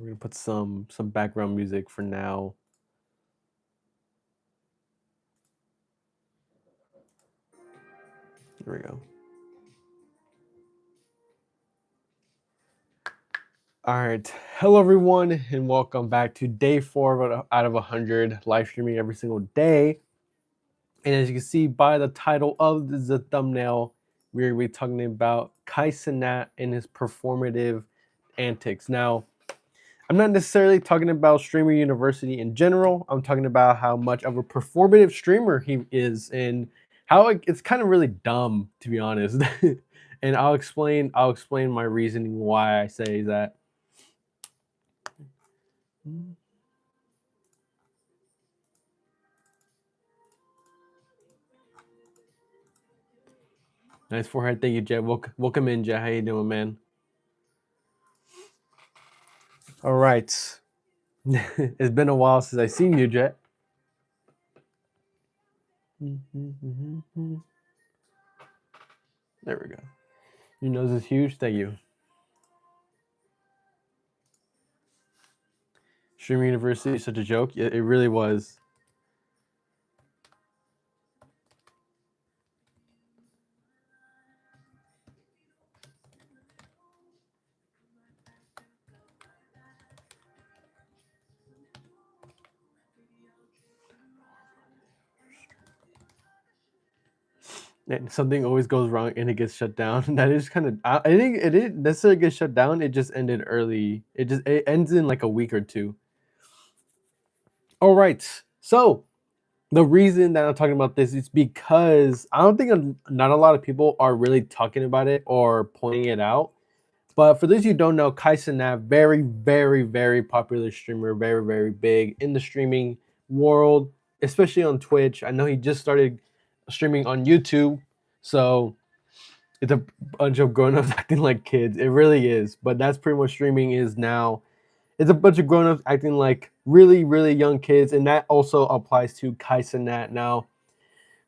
We're gonna put some background music for now. There we go. All right. Hello, everyone, and welcome back to day 4 out of 100 live streaming every single day. And as you can see by the title of the thumbnail, we're going to be talking about cenat and his performative antics. Now, I'm not necessarily talking about Streamer University in general. I'm talking about how much of a performative streamer he is and how it's kind of really dumb, to be honest. And I'll explain my reasoning why I say that. Nice forehead. Thank you, Jet. Welcome in, Jet. How you doing, man? All right. It's been a while since I've seen you, Jet. There we go. Your nose is huge. Thank you. Streamer University is such a joke. It really was. And something always goes wrong and it gets shut down. That is kind of. I think it didn't necessarily get shut down. It just ended early. It ends in like a week or two. All right. So the reason that I'm talking about this is because I don't think not a lot of people are really talking about it or pointing it out. But for those you don't know, Kai Cenat, very, very, very popular streamer, very, very big in the streaming world, especially on Twitch. I know he just started streaming on YouTube, so it's a bunch of grown-ups acting like kids. It really is, but that's pretty much streaming is now. It's a bunch of grown-ups acting like really, really young kids, and that also applies to Kai Cenat now.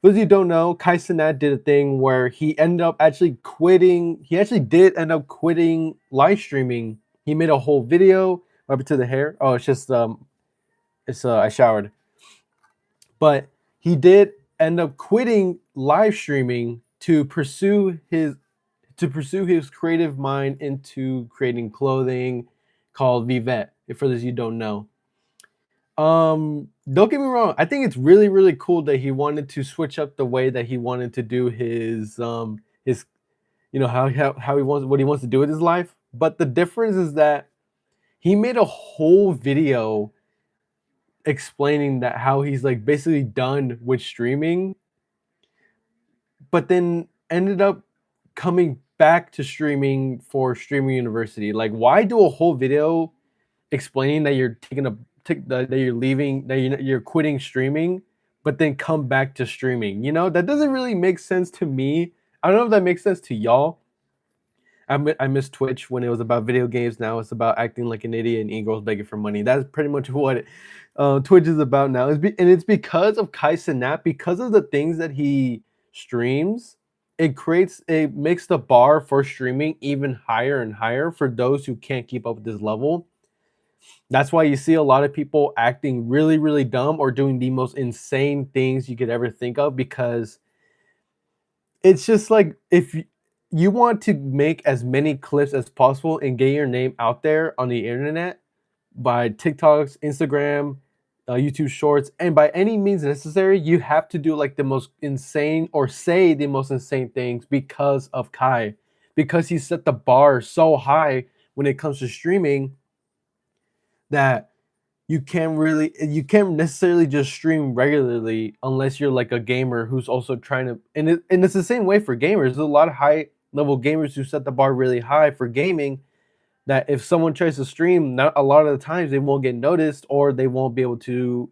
For those of you who don't know, Kai Cenat did a thing where he ended up actually quitting. He actually did end up quitting live streaming. He made a whole video. What happened to the hair? Oh, it's just I showered. But he did end up quitting live streaming to pursue his creative mind into creating clothing called Vivette. For those of you who don't know. Don't get me wrong. I think it's really, really cool that he wanted to switch up the way that he wanted to do his how he wants what he wants to do with his life. But the difference is that he made a whole video explaining that how he's like basically done with streaming, but then ended up coming back to streaming for Streamer University. Like, why do a whole video explaining that you're that you're leaving, that you're quitting streaming, but then come back to streaming? That doesn't really make sense to me. I don't know if that makes sense to y'all. I miss Twitch when it was about video games. Now it's about acting like an idiot and e-girls begging for money. That's pretty much what Twitch is about now. And it's because of Kai Cenat, because of the things that he streams. It makes the bar for streaming even higher and higher for those who can't keep up with this level. That's why you see a lot of people acting really, really dumb or doing the most insane things you could ever think of, because it's just like, if you want to make as many clips as possible and get your name out there on the internet by TikToks, Instagram, YouTube Shorts, and by any means necessary, you have to do like the most insane or say the most insane things because of Kai, because he set the bar so high when it comes to streaming that you can't necessarily just stream regularly unless you're like a gamer who's also trying to, and it's the same way for gamers. There's a lot of high level gamers who set the bar really high for gaming, that if someone tries to stream, not a lot of the times they won't get noticed or they won't be able to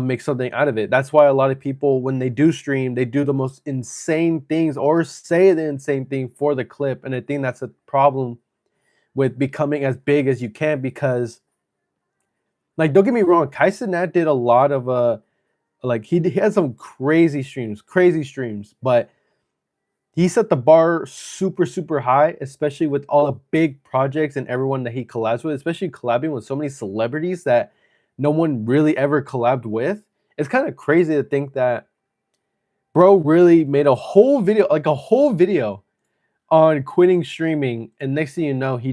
make something out of it. That's why a lot of people, when they do stream, they do the most insane things or say the insane thing for the clip. And I think that's a problem with becoming as big as you can, because, like, don't get me wrong, Kai Cenat did a lot of like he had some crazy streams, but he set the bar super super high, especially with all the big projects and everyone that he collabs with, especially collabing with so many celebrities that no one really ever collabed with. It's kind of crazy to think that bro really made a whole video, like a whole video on quitting streaming, and next thing you know, he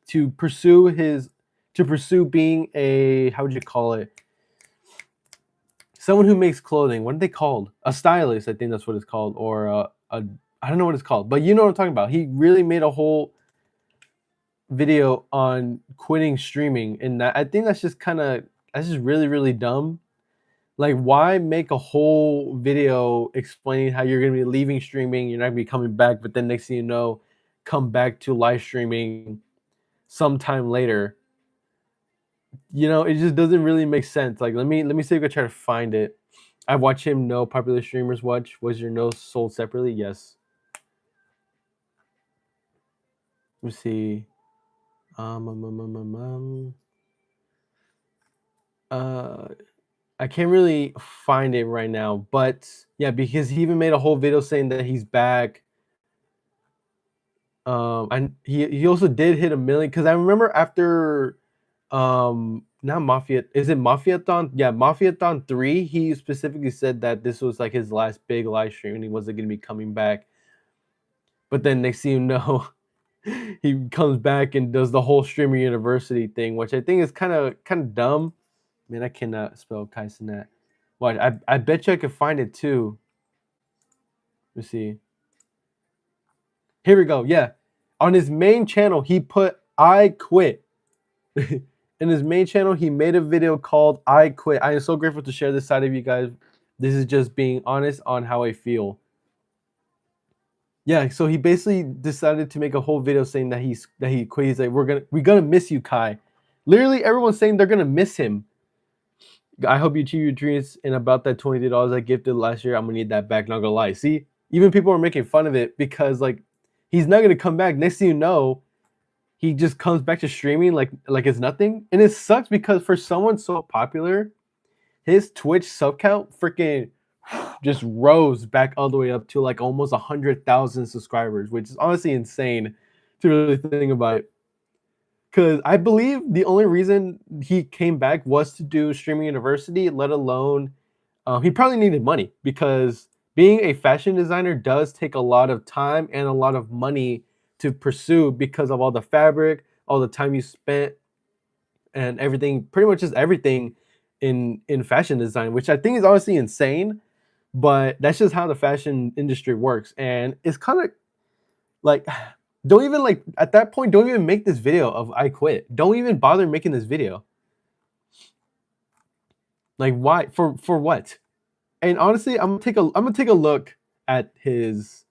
to pursue being a, how would you call it, someone who makes clothing. What are they called? A stylist, I think that's what it's called, or a I don't know what it's called, but you know what I'm talking about. He really made a whole video on quitting streaming, and I think that's just really really dumb. Like, why make a whole video explaining how you're gonna be leaving streaming, you're not gonna be coming back, but then next thing you know, come back to live streaming sometime later. You know, it just doesn't really make sense. Like, let me see if I can try to find it. I watch him. No popular streamers watch. Was your nose sold separately? Yes. Let me see. Um, um, um, um, um, um. Uh, I can't really find it right now, but yeah, because he even made a whole video saying that he's back. And he also did hit a million, because I remember after not Mafia, is it Mafiathon? Yeah, Mafiathon 3, he specifically said that this was like his last big live stream and he wasn't gonna be coming back. But then next thing you know, he comes back and does the whole streamer university thing, which I think is kind of dumb. Man, I cannot spell Kai cenat. What, I bet you I could find it too. Let's see. Here we go. Yeah. On his main channel, he put I quit. In his main channel, he made a video called I Quit. I am so grateful to share this side of you guys. This is just being honest on how I feel. Yeah, so he basically decided to make a whole video saying that he quit. He's like, we're gonna miss you, Kai. Literally, everyone's saying they're gonna miss him. I hope you achieve your dreams. And about that $22 I gifted last year, I'm gonna need that back. Not gonna lie. See, even people are making fun of it because like he's not gonna come back. Next thing you know, he just comes back to streaming like it's nothing. And it sucks because for someone so popular, his Twitch sub count freaking just rose back all the way up to like almost 100,000 subscribers, which is honestly insane to really think about it. Because I believe the only reason he came back was to do streaming university, let alone he probably needed money, because being a fashion designer does take a lot of time and a lot of money to pursue because of all the fabric, all the time you spent, and everything, pretty much just everything in fashion design, which I think is honestly insane, but that's just how the fashion industry works. And it's kind of like, don't even, like, at that point, don't even make this video of I quit. Don't even bother making this video. Like, why? For what? And honestly, I'm gonna take a look at his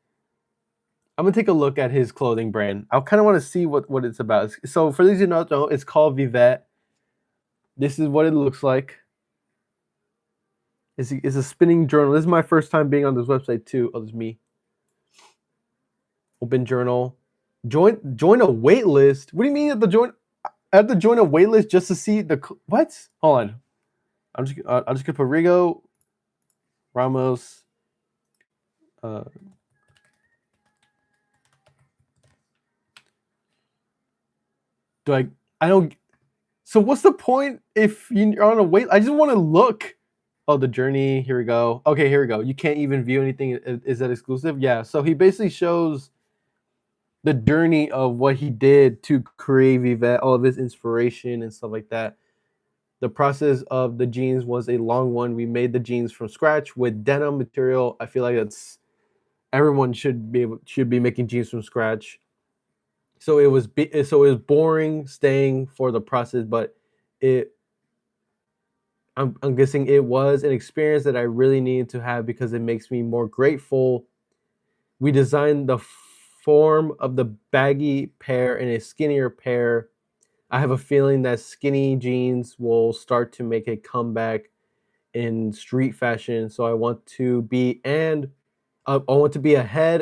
clothing brand. I kind of want to see what it's about. So for these who don't know, it's called Vivette. This is what it looks like. It's a spinning journal. This is my first time being on this website too. Oh, it's me. Open journal. Join a wait list. What do you mean I have to join a wait list just to see the what? Hold on. I'm just gonna put Rigo Ramos. Uh, do I don't. So what's the point if you're on a wait? I just want to look. Oh, the journey. Here we go. Okay, here we go. You can't even view anything. Is that exclusive? Yeah. So he basically shows the journey of what he did to create Vivette, all of his inspiration and stuff like that. The process of the jeans was a long one. We made the jeans from scratch with denim material. I feel like that's everyone should be making jeans from scratch. So it was boring staying for the process, but it I'm guessing it was an experience that I really needed to have because it makes me more grateful. We designed the form of the baggy pair and a skinnier pair. I have a feeling that skinny jeans will start to make a comeback in street fashion. So I want to be ahead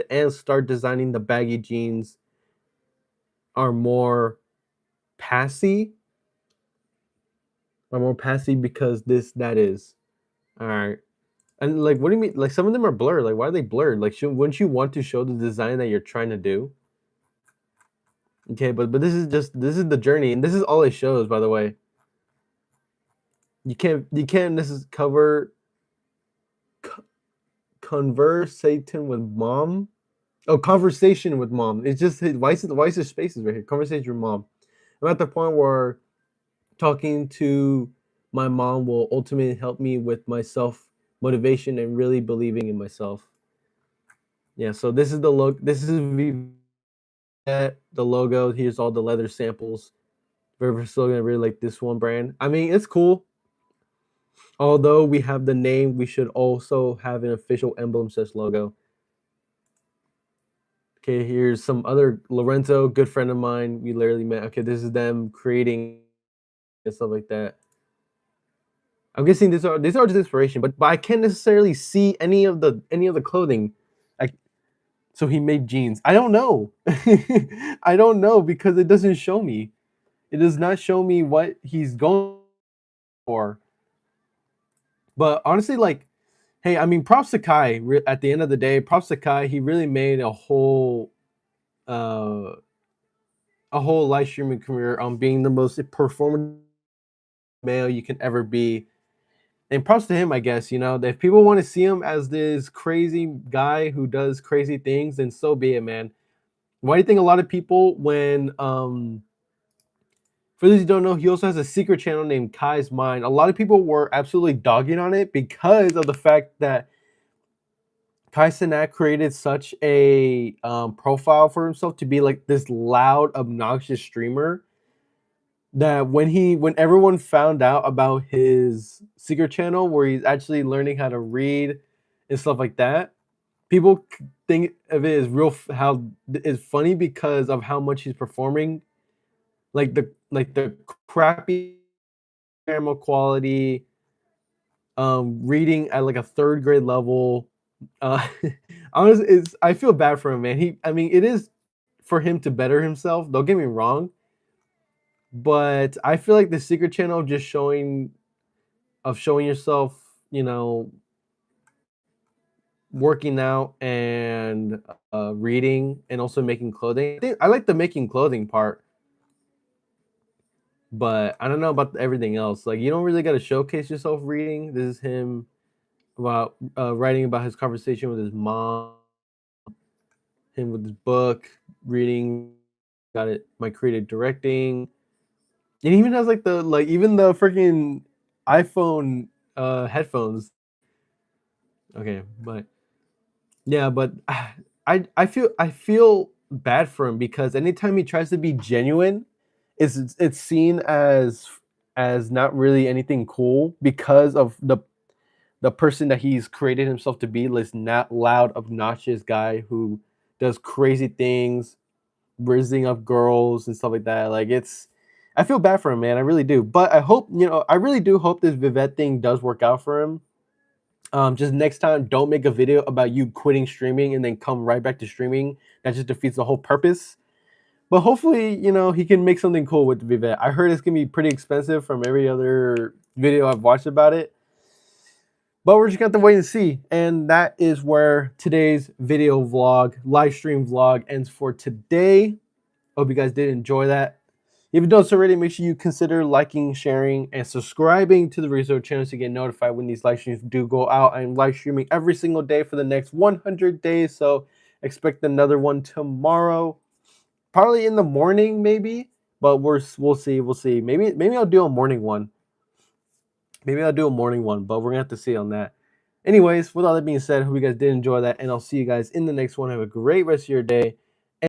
and start designing the baggy jeans are more passy. Are more passy because that is. All right. And like, what do you mean? Like, some of them are blurred. Like, why are they blurred? Like, wouldn't you want to show the design that you're trying to do? Okay, but this is the journey, and this is all it shows. By the way, you can't this is cover co- conversating with mom. Oh, conversation with mom. It's just why is his spaces right here? Conversation with mom. I'm at the point where talking to my mom will ultimately help me with my self motivation and really believing in myself. Yeah, so this is the look. This is the logo. Here's all the leather samples. Very slogan. I really like this one brand. I mean, it's cool. Although we have the name, we should also have an official emblem slash logo. Okay, here's some other Lorenzo, good friend of mine. We literally met. Okay, this is them creating and stuff like that. I'm guessing these are just inspiration, but I can't necessarily see any of the clothing. Like, so he made jeans. I don't know. I don't know because it doesn't show me. It does not show me what he's going for. But honestly, like, hey, I mean, props to Kai. At the end of the day, props to Kai. He really made uh, a whole live streaming career on being the most performative male you can ever be. And props to him, I guess. You know, if people want to see him as this crazy guy who does crazy things, then so be it, man. Why do you think a lot of people, when for those who don't know, he also has a secret channel named Kai's Mind. A lot of people were absolutely dogging on it because of the fact that Kai Cenat created such a profile for himself to be like this loud, obnoxious streamer that when everyone found out about his secret channel where he's actually learning how to read and stuff like that, people think of it as how it's funny because of how much he's performing, like the crappy camera quality, reading at like a third grade level. Uh, honestly, it's I feel bad for him, man. I mean, it is for him to better himself. Don't get me wrong, but I feel like the secret channel just showing yourself, you know, working out and reading and also making clothing. I like the making clothing part, but I don't know about everything else. Like, you don't really got to showcase yourself reading. This is him about writing about his conversation with his mom, him with his book, reading. Got it. My creative directing. It even has like even the freaking iPhone headphones. Okay, but yeah, but I feel bad for him because anytime he tries to be genuine, it's seen as not really anything cool because of the person that he's created himself to be, this not loud, obnoxious guy who does crazy things, raising up girls and stuff like that. Like, I feel bad for him, man. I really do. But I really do hope this Vivette thing does work out for him. Just next time, don't make a video about you quitting streaming and then come right back to streaming. That just defeats the whole purpose. But hopefully, he can make something cool with Vivette. I heard it's gonna be pretty expensive from every other video I've watched about it. But we're just gonna have to wait and see. And that is where today's video vlog, live stream vlog ends for today. Hope you guys did enjoy that. If you've done so already, make sure you consider liking, sharing, and subscribing to the RigZero channel to get notified when these live streams do go out. I'm live streaming every single day for the next 100 days, so expect another one tomorrow. Probably in the morning, maybe, but we'll see. We'll see. Maybe I'll do a morning one. Maybe I'll do a morning one, but we're gonna have to see on that. Anyways, with all that being said, hope you guys did enjoy that, and I'll see you guys in the next one. Have a great rest of your day.